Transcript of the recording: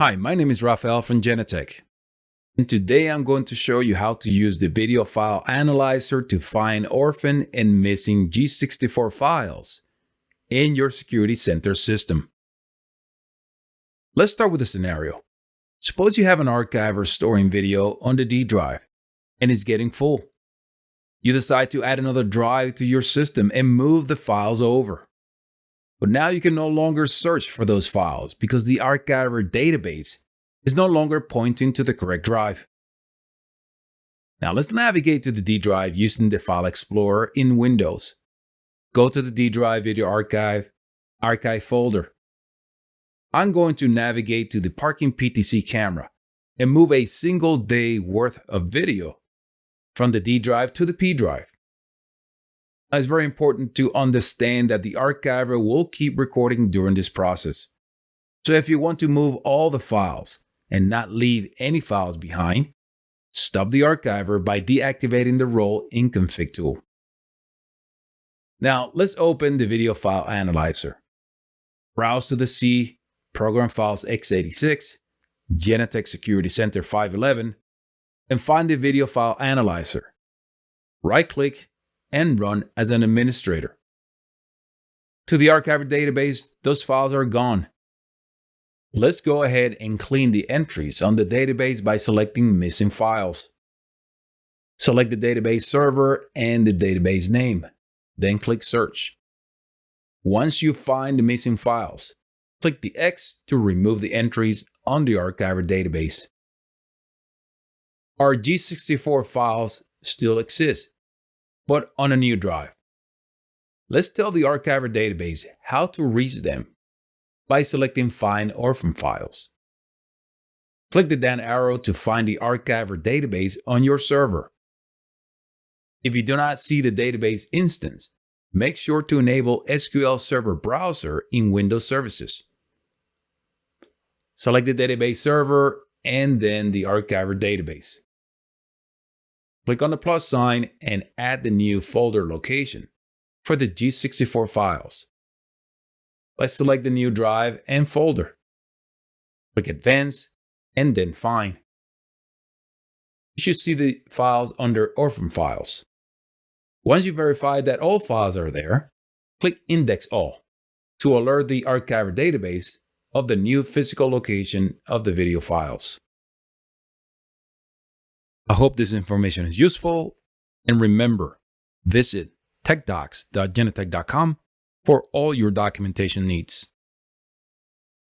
Hi, my name is Rafael from Genetech, and today I'm going to show you how to use the Video File Analyzer to find orphan and missing G64 files in your Security Center system. Let's start with a scenario. Suppose you have an archiver storing video on the D drive and it's getting full. You decide to add another drive to your system and move the files over. But now you can no longer search for those files because the archiver database is no longer pointing to the correct drive. Now let's navigate to the D drive using the File Explorer in Windows. Go to the D drive Video Archive folder. I'm going to navigate to the parking PTC camera and move a single day worth of video from the D drive to the P drive. Now, it's very important to understand that the archiver will keep recording during this process. So if you want to move all the files and not leave any files behind, stop the archiver by deactivating the Role in Config tool. Now let's open the Video File Analyzer. Browse to the C, Program Files x86, Genetech Security Center 511, and find the Video File Analyzer. Right-click and run as an administrator. To the archiver database, those files are gone. Let's go ahead and clean the entries on the database by selecting Missing Files. Select the database server and the database name, then click Search. Once you find the missing files, click the X to remove the entries on the archiver database. Our G64 files still exist, but on a new drive. Let's tell the archiver database how to reach them by selecting Find Orphan Files. Click the down arrow to find the archiver database on your server. If you do not see the database instance, make sure to enable SQL Server Browser in Windows Services. Select the database server and then the archiver database. Click on the plus sign and add the new folder location for the G64 files. Let's select the new drive and folder. Click Advanced and then Find. You should see the files under Orphan Files. Once you verify that all files are there, click Index All to alert the archiver database of the new physical location of the video files. I hope this information is useful, and remember, visit techdocs.genetech.com for all your documentation needs.